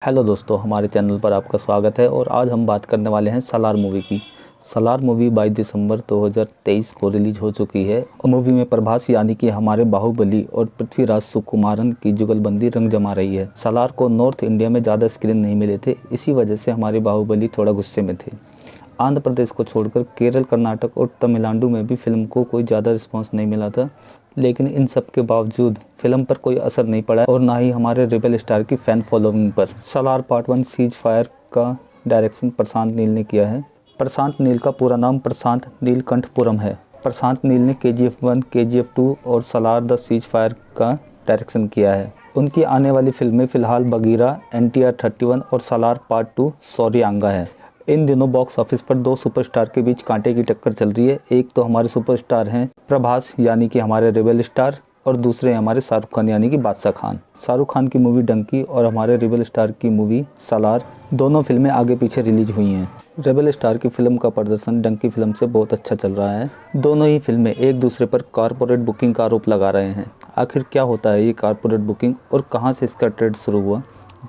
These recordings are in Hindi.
हेलो दोस्तों, हमारे चैनल पर आपका स्वागत है। और आज हम बात करने वाले हैं सालार मूवी की। सालार मूवी 22 दिसंबर 2023 को रिलीज हो चुकी है। मूवी में प्रभास यानी कि हमारे बाहुबली और पृथ्वीराज सुकुमारन की जुगलबंदी रंग जमा रही है। सालार को नॉर्थ इंडिया में ज़्यादा स्क्रीन नहीं मिले थे, इसी वजह से हमारे बाहुबली थोड़ा गुस्से में थे। आंध्र प्रदेश को छोड़कर केरल, कर्नाटक और तमिलनाडु में भी फिल्म को कोई ज़्यादा रिस्पांस नहीं मिला था, लेकिन इन सब के बावजूद फिल्म पर कोई असर नहीं पड़ा और ना ही हमारे रेबल स्टार की फ़ैन फॉलोइंग पर। सालार पार्ट 1 सीज फायर का डायरेक्शन प्रशांत नील ने किया है। प्रशांत नील का पूरा नाम प्रशांत नीलकंठपुरम है। प्रशांत नील ने KGF 1, KGF 2 और सालार द सीज फायर का डायरेक्शन किया है। उनकी आने वाली फिल्में फ़िलहाल बगीरा, NTR 31 और सालार पार्ट 2 सौरियांगा है। इन दिनों बॉक्स ऑफिस पर दो सुपरस्टार के बीच कांटे की टक्कर चल रही है। एक तो हमारे सुपरस्टार हैं प्रभास यानी कि हमारे रेबल स्टार, और दूसरे हमारे शाहरुख खान यानी कि बादशाह खान। शाहरुख खान की मूवी डंकी और हमारे रेबल स्टार की मूवी सालार, दोनों फिल्में आगे पीछे रिलीज हुई हैं। रेबल स्टार की फिल्म का प्रदर्शन डंकी फिल्म से बहुत अच्छा चल रहा है। दोनों ही फिल्में एक दूसरे पर कॉरपोरेट बुकिंग का आरोप लगा रहे हैं। आखिर क्या होता है ये कॉरपोरेट बुकिंग और कहाँ से इसका ट्रेंड शुरू हुआ,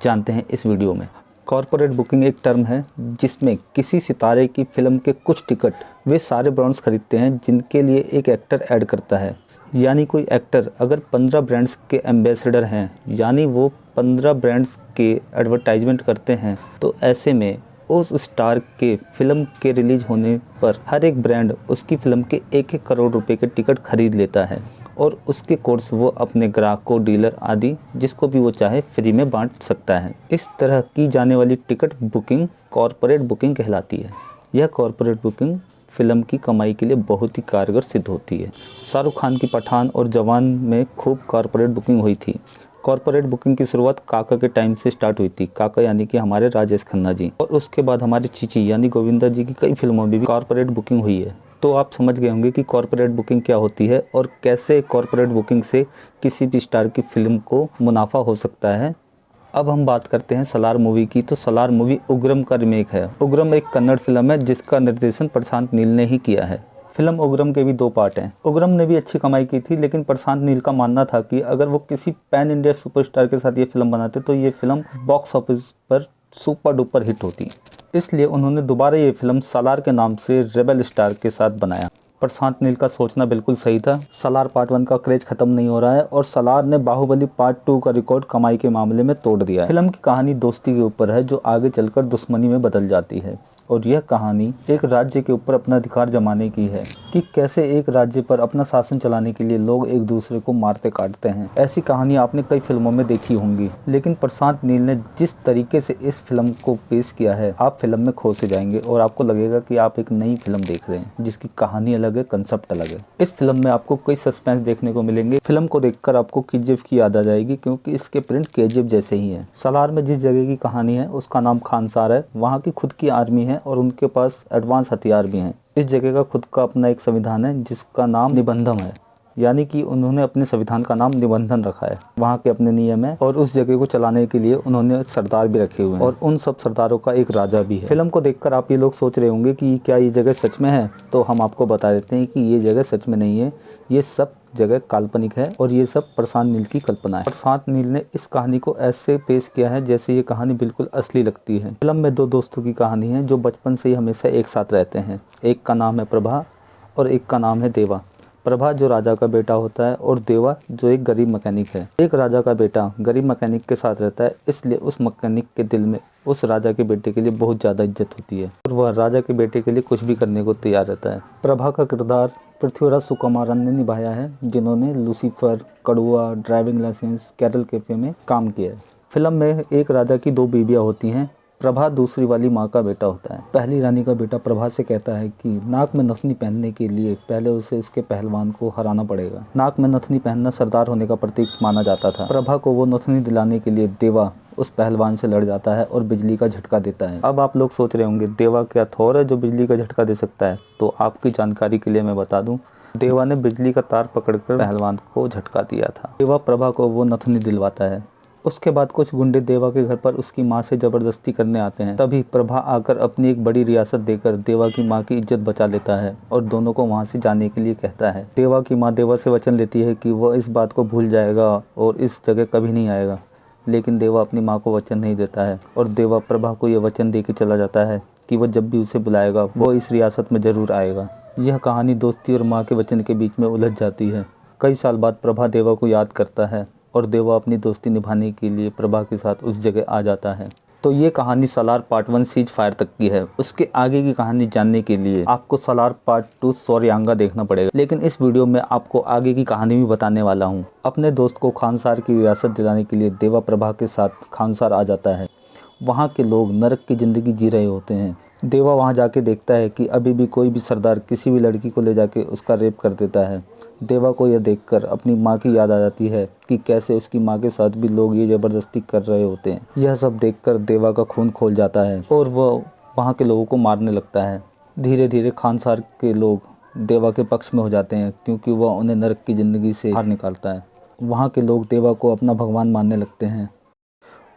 जानते हैं इस वीडियो में। कॉरपोरेट बुकिंग एक टर्म है जिसमें किसी सितारे की फिल्म के कुछ टिकट वे सारे ब्रांड्स खरीदते हैं जिनके लिए एक एक्टर ऐड करता है। यानी कोई एक्टर अगर 15 ब्रांड्स के एम्बेसडर हैं, यानी वो 15 ब्रांड्स के एडवर्टाइजमेंट करते हैं, तो ऐसे में उस स्टार के फिल्म के रिलीज होने पर हर एक ब्रांड उसकी फिल्म के 1-1 करोड़ रुपए के टिकट खरीद लेता है और उसके कोड्स वो अपने ग्राहकों, डीलर आदि जिसको भी वो चाहे फ्री में बांट सकता है। इस तरह की जाने वाली टिकट बुकिंग कॉरपोरेट बुकिंग कहलाती है। यह कॉरपोरेट बुकिंग फिल्म की कमाई के लिए बहुत ही कारगर सिद्ध होती है। शाहरुख खान की पठान और जवान में खूब कॉरपोरेट बुकिंग हुई थी। कॉरपोरेट बुकिंग की शुरुआत काका के टाइम से स्टार्ट हुई थी। काका यानी कि हमारे राजेश खन्ना जी, और उसके बाद हमारे चीची यानी गोविंदा जी की कई फिल्मों में भी कॉरपोरेट बुकिंग हुई है। तो आप समझ गए होंगे कि कॉरपोरेट बुकिंग क्या होती है और कैसे कॉरपोरेट बुकिंग से किसी भी स्टार की फिल्म को मुनाफा हो सकता है। अब हम बात करते हैं सालार मूवी की। तो सालार मूवी उग्रम का रीमेक है। उग्रम एक कन्नड़ फिल्म है जिसका निर्देशन प्रशांत नील ने ही किया है। फिल्म उग्रम के भी 2 पार्ट हैं। उग्रम ने भी अच्छी कमाई की थी, लेकिन प्रशांत नील का मानना था कि अगर वो किसी पैन इंडिया सुपरस्टार के साथ ये फिल्म बनाते तो ये फिल्म बॉक्स ऑफिस पर सुपर डुपर हिट होती। इसलिए उन्होंने दोबारा ये फिल्म सालार के नाम से रेबल स्टार के साथ बनाया। प्रशांत नील का सोचना बिल्कुल सही था। सालार पार्ट 1 का क्रेज खत्म नहीं हो रहा है और सालार ने बाहुबली पार्ट 2 का रिकॉर्ड कमाई के मामले में तोड़ दिया है। फिल्म की कहानी दोस्ती के ऊपर है जो आगे चलकर दुश्मनी में बदल जाती है, और यह कहानी एक राज्य के ऊपर अपना अधिकार जमाने की है कि कैसे एक राज्य पर अपना शासन चलाने के लिए लोग एक दूसरे को मारते काटते हैं। ऐसी कहानी आपने कई फिल्मों में देखी होंगी, लेकिन प्रशांत नील ने जिस तरीके से इस फिल्म को पेश किया है, आप फिल्म में खो से जाएंगे और आपको लगेगा कि आप एक नई फिल्म देख रहे हैं जिसकी कहानी अलग है, कंसेप्ट अलग है। इस फिल्म में आपको कई सस्पेंस देखने को मिलेंगे। फिल्म को देखकर आपको KGF की याद आ जाएगी, क्योंकि इसके प्रिंट KGF जैसे ही हैं। सालार में जिस जगह की कहानी है उसका नाम खानसार है। वहाँ की खुद की आर्मी है और उनके पास एडवांस हथियार भी हैं। इस जगह का खुद का अपना एक संविधान है जिसका नाम निबंधम है, यानी कि उन्होंने अपने संविधान का नाम निबंधन रखा है। वहाँ के अपने नियम है और उस जगह को चलाने के लिए उन्होंने सरदार भी रखे हुए हैं, और उन सब सरदारों का एक राजा भी है। फिल्म को देखकर आप ये लोग सोच रहे होंगे कि क्या ये जगह सच में है, तो हम आपको बता देते हैं कि ये जगह सच में नहीं है। ये सब जगह काल्पनिक है और ये सब प्रशांत नील की कल्पना है। प्रशांत नील ने इस कहानी को ऐसे पेश किया है जैसे ये कहानी बिल्कुल असली लगती है। फिल्म में 2 दोस्तों की कहानी है जो बचपन से ही हमेशा एक साथ रहते हैं। एक का नाम है प्रभा और एक का नाम है देवा। प्रभा जो राजा का बेटा होता है और देवा जो एक गरीब मैकेनिक है। एक राजा का बेटा गरीब मैकेनिक के साथ रहता है, इसलिए उस मैकेनिक के दिल में उस राजा के बेटे के लिए बहुत ज़्यादा इज्जत होती है और वह राजा के बेटे के लिए कुछ भी करने को तैयार रहता है। प्रभा का किरदार पृथ्वीराज सुकुमारन ने निभाया है, जिन्होंने लूसीफर, कड़ुआ, ड्राइविंग लाइसेंस, कैरल कैफे में काम किया है। फिल्म में एक राजा की 2 बीवियाँ होती हैं। प्रभा दूसरी वाली माँ का बेटा होता है। पहली रानी का बेटा प्रभा से कहता है कि नाक में नथनी पहनने के लिए पहले उसे उसके पहलवान को हराना पड़ेगा। नाक में नथनी पहनना सरदार होने का प्रतीक माना जाता था। प्रभा को वो नथनी दिलाने के लिए देवा उस पहलवान से लड़ जाता है और बिजली का झटका देता है। अब आप लोग सोच रहे होंगे देवा क्या थोर है जो बिजली का झटका दे सकता है, तो आपकी जानकारी के लिए मैं बता दूं, देवा ने बिजली का तार पकड़कर पहलवान को झटका दिया था। देवा प्रभा को वो नथनी दिलवाता है। उसके बाद कुछ गुंडे देवा के घर पर उसकी माँ से ज़बरदस्ती करने आते हैं। तभी प्रभा आकर अपनी एक बड़ी रियासत देकर देवा की माँ की इज्जत बचा लेता है और दोनों को वहाँ से जाने के लिए कहता है। देवा की माँ देवा से वचन लेती है कि वह इस बात को भूल जाएगा और इस जगह कभी नहीं आएगा, लेकिन देवा अपनी माँ को वचन नहीं देता है और देवा प्रभा को यह वचन दे के चला जाता है कि वह जब भी उसे बुलाएगा वो इस रियासत में ज़रूर आएगा। यह कहानी दोस्ती और माँ के वचन के बीच में उलझ जाती है। कई साल बाद प्रभा देवा को याद करता है और देवा अपनी दोस्ती निभाने के लिए प्रभा के साथ उस जगह आ जाता है। तो ये कहानी सालार पार्ट 1 सीज फायर तक की है। उसके आगे की कहानी जानने के लिए आपको सालार पार्ट 2 सौर्यांगा देखना पड़ेगा। लेकिन इस वीडियो में आपको आगे की कहानी भी बताने वाला हूँ। अपने दोस्त को खानसार की रियासत दिलाने के लिए देवा प्रभा के साथ खानसार आ जाता है। वहाँ के लोग नरक की ज़िंदगी जी रहे होते हैं। देवा वहाँ जाके देखता है कि अभी भी कोई भी सरदार किसी भी लड़की को ले जाके उसका रेप कर देता है। देवा को यह देखकर अपनी माँ की याद आ जाती है कि कैसे उसकी माँ के साथ भी लोग ये ज़बरदस्ती कर रहे होते हैं। यह सब देखकर देवा का खून खोल जाता है और वह वहाँ के लोगों को मारने लगता है। धीरे धीरे खानसार के लोग देवा के पक्ष में हो जाते हैं क्योंकि वह उन्हें नरक की ज़िंदगी से बाहर निकालता है। वहाँ के लोग देवा को अपना भगवान मानने लगते हैं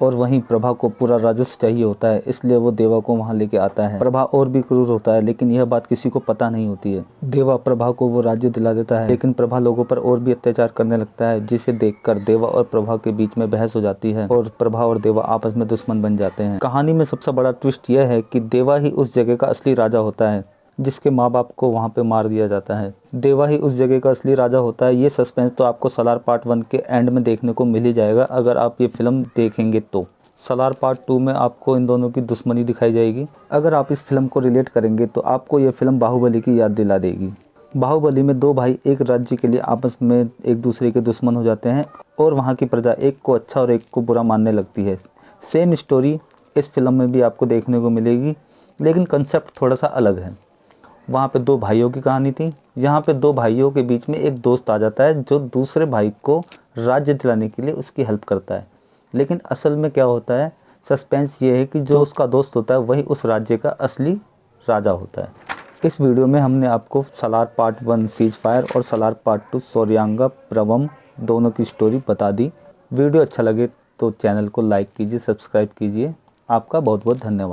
और वहीं प्रभा को पूरा राजस्व चाहिए होता है, इसलिए वो देवा को वहाँ लेके आता है। प्रभा और भी क्रूर होता है लेकिन यह बात किसी को पता नहीं होती है। देवा प्रभा को वो राज्य दिला देता है लेकिन प्रभा लोगों पर और भी अत्याचार करने लगता है, जिसे देखकर देवा और प्रभा के बीच में बहस हो जाती है और प्रभा और देवा आपस में दुश्मन बन जाते हैं। कहानी में सबसे बड़ा ट्विस्ट यह है कि देवा ही उस जगह का असली राजा होता है जिसके माँ बाप को वहाँ पे मार दिया जाता है। देवा ही उस जगह का असली राजा होता है। ये सस्पेंस तो आपको सालार पार्ट 1 के एंड में देखने को मिल ही जाएगा अगर आप ये फिल्म देखेंगे तो। सालार पार्ट 2 में आपको इन दोनों की दुश्मनी दिखाई जाएगी। अगर आप इस फिल्म को रिलेट करेंगे तो आपको ये फिल्म बाहुबली की याद दिला देगी। बाहुबली में दो भाई एक राज्य के लिए आपस में एक दूसरे के दुश्मन हो जाते हैं और वहाँ की प्रजा एक को अच्छा और एक को बुरा मानने लगती है। सेम स्टोरी इस फिल्म में भी आपको देखने को मिलेगी लेकिन कंसेप्ट थोड़ा सा अलग है। वहाँ पे दो भाइयों की कहानी थी, यहाँ पे दो भाइयों के बीच में एक दोस्त आ जाता है जो दूसरे भाई को राज्य दिलाने के लिए उसकी हेल्प करता है। लेकिन असल में क्या होता है, सस्पेंस ये है कि जो उसका दोस्त होता है वही उस राज्य का असली राजा होता है। इस वीडियो में हमने आपको सालार पार्ट 1 सीज फायर और सालार पार्ट 2 सौर्यांगा प्रवम दोनों की स्टोरी बता दी। वीडियो अच्छा लगे तो चैनल को लाइक कीजिए, सब्सक्राइब कीजिए। आपका बहुत बहुत धन्यवाद।